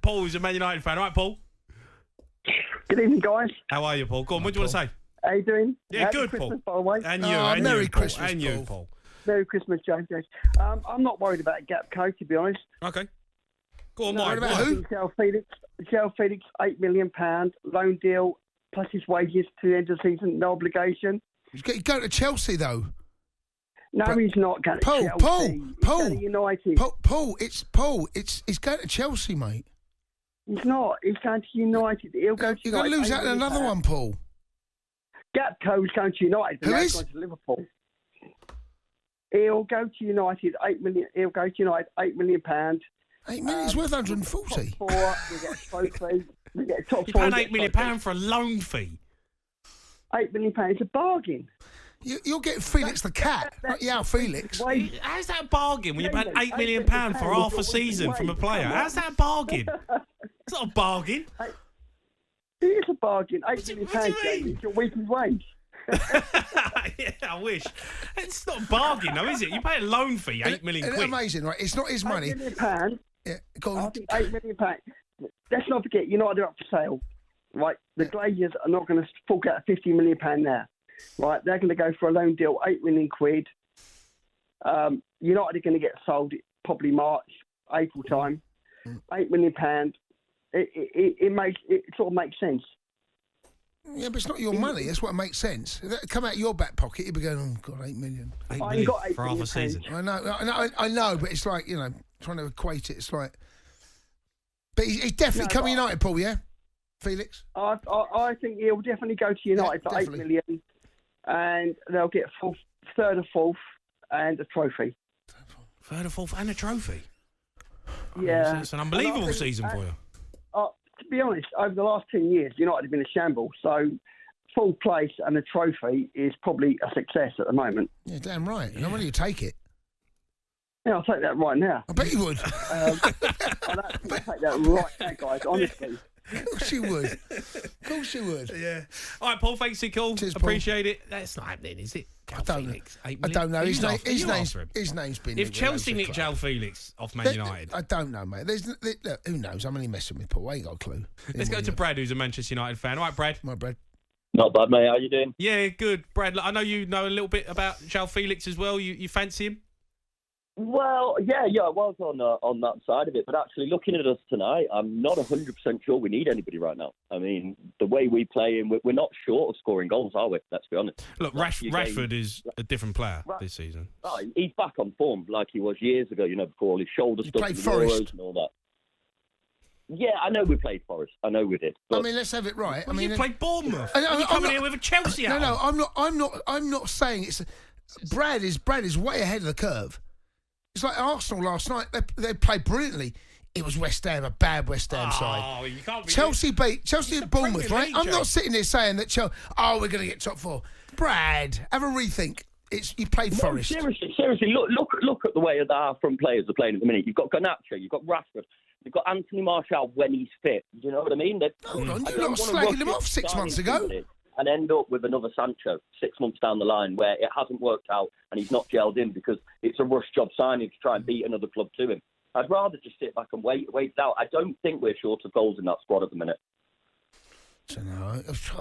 Paul, who's a Man United fan. All right, Paul? Good evening, guys. How are you, Paul? Go on, what do you want to say? How you doing? Yeah, Happy good, Christmas, Paul. by the way. And you, Merry Paul. Christmas, and Paul. you, Paul. Merry Christmas, James. I'm not worried about Gapco, to be honest. Okay. Go on, No, Mike. about What? who? Joao Felix, £8 million, loan deal, plus his wages to the end of the season, no obligation. He's going to Chelsea, though. No, But- he's not going to Paul, Chelsea. Paul, He's Paul, going to United. Paul, he's going to Chelsea, mate. He's not. He's going to United. He'll go to You're going United. to lose out on another one, Paul. Gapco's going to United. But Who now is? he's going to Liverpool. He'll go to United. £8 million. He'll go to United. £8 million. 8 million is worth 140. Top four. We get a trophy. We get a top You're four. paying £8 million for a loan fee. £8 million. It's a bargain. You'll get Felix the cat, not Joao Felix. Wait. How's that a bargain when you're paying Jamie, £8 million £8 for half a season from a player? How's that a bargain? It's not a bargain. It is a bargain. £8 million. What do you mean? Jamie. It's your weekly wage. Yeah, I wish. It's not a bargain, though, is it? You pay a loan fee, £8 million Isn't it quid. amazing, right? It's not his money. £8 million. Yeah, go I on. think £8 million. Let's not forget, United are up for sale. Right? The Glazers are not going to fork out £50 million now. Right? They're going to go for a loan deal, £8 million. United are going to get sold probably March, April time. £8 million. It sort of makes sense. Yeah, but it's not your money. That's what makes sense. If that come out of your back pocket, you'd be going, oh, God, 8 million. £8 I million got £8 for half a million. season. I know, but it's like, trying to equate it. It's like... But he's definitely coming United, Paul, yeah? Felix? I think he'll definitely go to United for definitely. £8 million, and they'll get third or fourth, and a trophy. Third or fourth and a trophy. Yeah, It's an unbelievable season for you. To be honest, over the last 10 years, United have been a shambles. So, full place and a trophy is probably a success at the moment. Yeah, damn right. No wonder you take it. Yeah, I'll take that right now. I bet you would. I'll take that right now, guys. Honestly. Of course you would. Of course you would. Yeah. All right, Paul, thanks for your call. Cheers, Paul. Appreciate it. That's not happening, is it? I don't know. Felix, £8 I million? don't know. Are His you after him? name's been... If Chelsea nicked nicked Joao Felix off Man United... I don't know, mate. Look, who knows? I'm only messing with Paul. I ain't got a clue. Let's go to Brad, who's a Manchester United fan. All right, Brad. My Brad. Not bad, mate. How you doing? Yeah, good. Brad, look, I know you know a little bit about Joao Felix as well. You fancy him? Well, yeah, I was on that side of it. But actually, looking at us tonight, I'm not 100% sure we need anybody right now. I mean, the way we play, and we're not short of scoring goals, are we? Let's be honest. Look, Rashford is a different player this season. Oh, he's back on form like he was years ago, before all his shoulder stuff played and Forest. and all that. Yeah, I know we played Forest. I know we did. But I mean, let's have it right. Well, you played Bournemouth. I know, You're I'm coming not- here with a Chelsea hat No, on. I'm not saying it's... Brad is way ahead of the curve. It's like Arsenal last night. They played brilliantly. It was West Ham, a bad West Ham side. Oh, you can't be... Chelsea at Bournemouth, Premier right? League, I'm Joe. not sitting there saying that we're going to get top four. Brad, have a rethink. You played no, Forest. seriously, look at the way that our front players are playing at the minute. You've got Garnacho, you've got Rashford, you've got Anthony Martial when he's fit. Do you know what I mean? Hold on, I you don't lot wanna slagging him rush off it 6 signing months ago. somebody and end up with another Sancho 6 months down the line where it hasn't worked out and he's not gelled in because it's a rush job signing to try and beat another club to him. I'd rather just sit back and wait it out. I don't think we're short of goals in that squad at the minute. I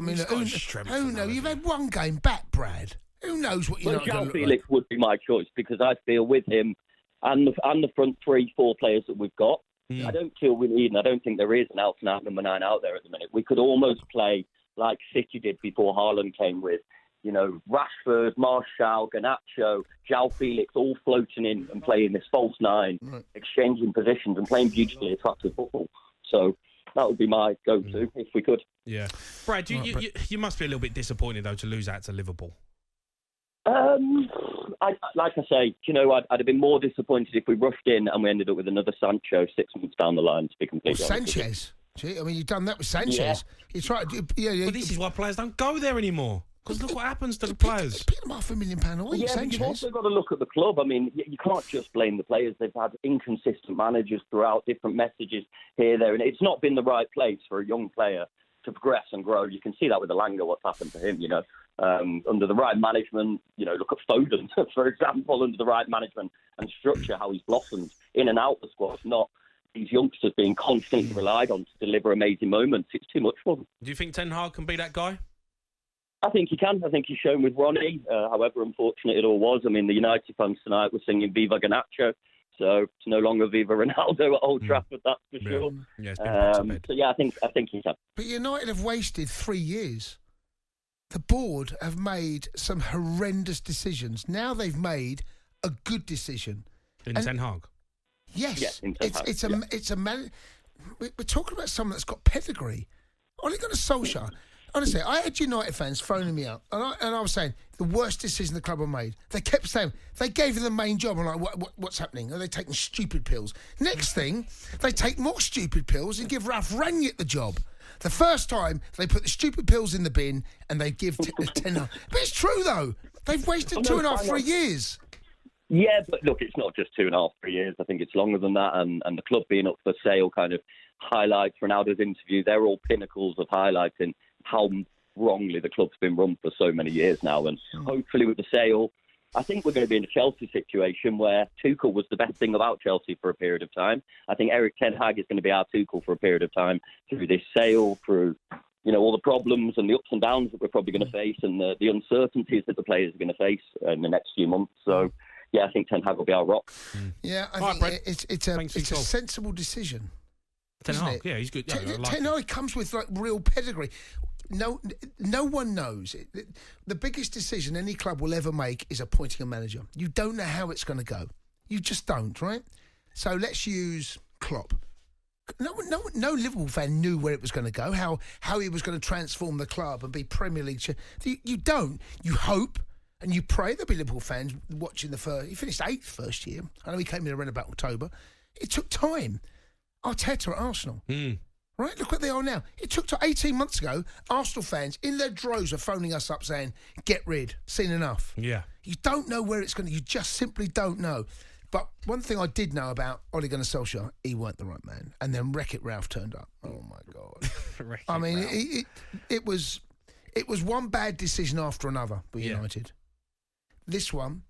mean, He's got a strength who for that, knows? You've hasn't had one game back, Brad. Who knows what you're Well, not Joao going to look Felix would be my choice because I feel with him and the front 3-4 players that we've got, I don't feel we need, and I don't think there is an out-and-out number 9 out there at the minute. We could almost play like City did before Haaland came with, Rashford, Martial, Garnacho, Joao Felix all floating in and playing this false 9, exchanging positions and playing beautifully attractive football. So that would be my go-to if we could. Yeah. Brad, you must be a little bit disappointed, though, to lose out to Liverpool. Like I say, I'd have been more disappointed if we rushed in and we ended up with another Sancho 6 months down the line, to be completely honest with you. Sanchez. Gee, I mean, you've done that with Sanchez. Yeah. You tried, But this is why players don't go there anymore. Because look what happens to the players. Pick them £500,000 a week, Yeah, but Sanchez. you've also got to look at the club. I mean, you can't just blame the players. They've had inconsistent managers throughout, different messages here, there, and it's not been the right place for a young player to progress and grow. You can see that with Elanga, what's happened to him, under the right management. Look at Foden, for example, under the right management and structure, how he's blossomed in and out the squad, not these youngsters being constantly relied on to deliver amazing moments. It's too much for them. Do you think Ten Hag can be that guy? I think he can. I think he's shown with Ronnie, however unfortunate it all was. I mean, the United fans tonight were singing Viva Ganacho, so it's no longer Viva Ronaldo at Old Trafford, that's for sure. Yeah, it's been put to bed. So, yeah, I think he can. But United have wasted 3 years. The board have made some horrendous decisions. Now they've made a good decision. In Ten Hag? Yes. Yeah, in Ten Hag, it's a man. We're talking about someone that's got pedigree. Ole Gunnar Solskjaer. Honestly, I had United fans phoning me up, and I was saying the worst decision the club have made. They kept saying they gave him the main job. I'm like, what's happening? Are they taking stupid pills? Next thing, they take more stupid pills and give Ralph Rangnick the job. The first time they put the stupid pills in the bin and they give Ten Hag. But it's true though. They've wasted 2.5, 3 years. Yeah, but look, it's not just 2.5, 3 years. I think it's longer than that. And the club being up for sale kind of highlights Ronaldo's interview. They're all pinnacles of highlighting how wrongly the club's been run for so many years now. And hopefully with the sale, I think we're going to be in a Chelsea situation where Tuchel was the best thing about Chelsea for a period of time. I think Erik Ten Hag is going to be our Tuchel for a period of time through this sale, through all the problems and the ups and downs that we're probably going to face and the uncertainties that the players are going to face in the next few months. So, yeah, I think Ten Hag will be our rock. Yeah, I think it's a sensible decision. Ten Hag, yeah, he's good. Yeah, Ten Hag comes with like real pedigree. No one knows. The biggest decision any club will ever make is appointing a manager. You don't know how it's going to go. You just don't, right? So let's use Klopp. No Liverpool fan knew where it was going to go, how he was going to transform the club and be Premier League. You don't. You hope and you pray. There'll be Liverpool fans watching the first. He finished 8th first year. I know he came in around about October. It took time. Arteta at Arsenal. Right, look what they are now. It took to 18 months ago, Arsenal fans in their droves are phoning us up saying, get rid, seen enough. Yeah. You don't know where it's going to, you just simply don't know. But one thing I did know about Ole Gunnar Solskjaer, he weren't the right man. And then Wreck-It Ralph turned up. Oh, my God. I mean, it was one bad decision after another for United. This one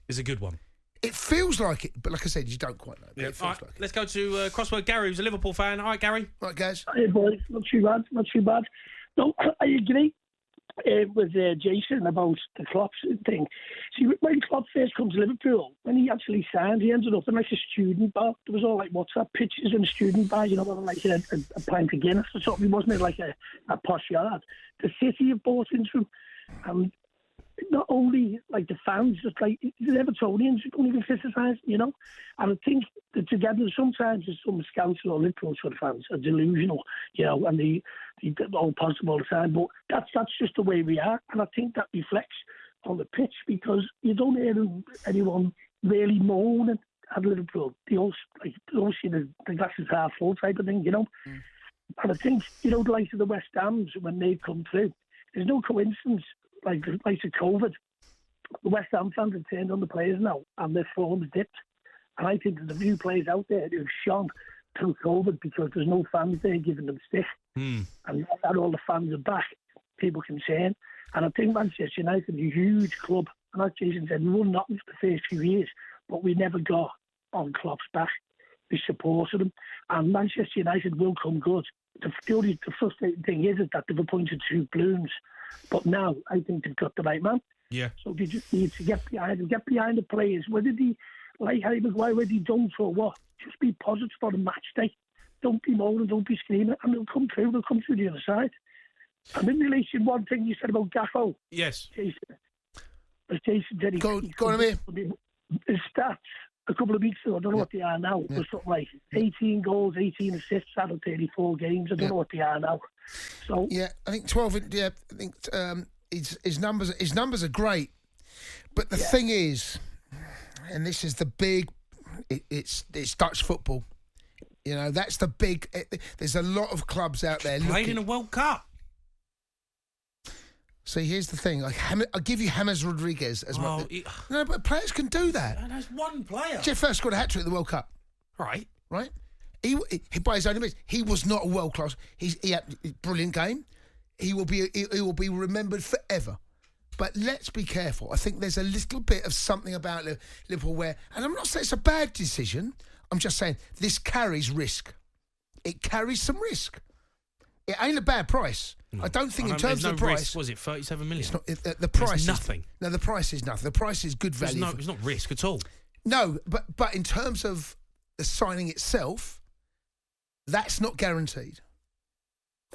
is a good one. It feels like it, but like I said, you don't quite know. Yeah. It feels All right, like let's go to Crossword Gary, who's a Liverpool fan. All right, Gary. Right, guys. Hey, boys. Not too bad. No, I agree with Jason about the Klopp thing. See, when Klopp first comes to Liverpool, when he actually signed, he ended up in like a student bar. There was all like WhatsApp pictures in a student bar, like a pint of Guinness or something. It wasn't like a posh yard. The city have bought into him. Not only like the fans, just like the Evertonians who don't even criticise, And I think that together sometimes there's some scouts or Liverpool sort of fans are delusional, and they all positive all the time. But that's just the way we are, and I think that reflects on the pitch because you don't hear anyone really moaning at Liverpool. They all see the glass is half full type of thing, And I think the likes of the West Hams when they come through, there's no coincidence. Like of COVID, the West Ham fans have turned on the players now, and their form has dipped. And I think there's a few players out there who've shone through COVID because there's no fans there giving them stick. And now that all the fans are back, people can turn. And I think Manchester United is a huge club. And as Jason said, we won nothing for the first few years, but we never got on Klopp's back. We supported him. And Manchester United will come good. The frustrating thing is that they've appointed 2 balloons. But now I think they've got the right man. Yeah. So they just need to get behind the players. Whether they like Harry Maguire, whether they don't or what, just be positive for the match day. Don't be moaning, don't be screaming, and they'll come through. They'll come through the other side. And in relation, one thing you said about Gaffo. Yes. Jason said go on, Amir. His stats a couple of weeks ago, I don't know what they are now, was something like 18 goals, 18 assists out of 34 games. I don't know what they are now. So I think 12. Yeah, I think his numbers are great, but the thing is, and this is the big, it's Dutch football. That's the big. There's a lot of clubs out there played in a World Cup. See, here's the thing. I'll give you James Rodriguez as my. No, but players can do that. No, that's one player. Jeff first scored a hat trick at the World Cup. Right. He by his own admission, he was not a world class. He had a brilliant game. He will be remembered forever. But let's be careful. I think there's a little bit of something about Liverpool where, and I'm not saying it's a bad decision. I'm just saying this carries risk. It carries some risk. It ain't a bad price. No. I don't think in terms of the price. Risk, was it 37 million? It's not, the price is nothing. No, the price is nothing. The price is good value. It's not risk at all. No, but in terms of the signing itself, that's not guaranteed.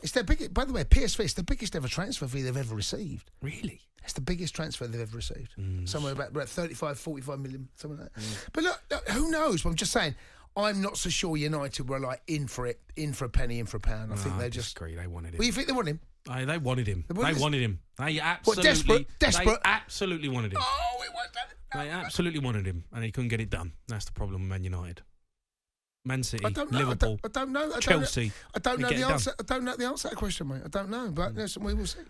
It's their biggest. By the way, PSV is the biggest ever transfer fee they've ever received. Really? It's the biggest transfer they've ever received. Somewhere about 35, 45 million, something like that. But look, who knows? But I'm just saying, I'm not so sure United were like in for it, in for a penny, in for a pound. I think they just disagree. They wanted him. Well, you think they want him? They wanted him. They wanted him. They absolutely. What, desperate? They absolutely wanted him. Oh, it was that. They absolutely wanted him, and he couldn't get it done. That's the problem with Man United. Man City, Liverpool, I don't know. Chelsea. I don't know the answer. I don't know the answer to that question, mate. I don't know, but listen, we will see.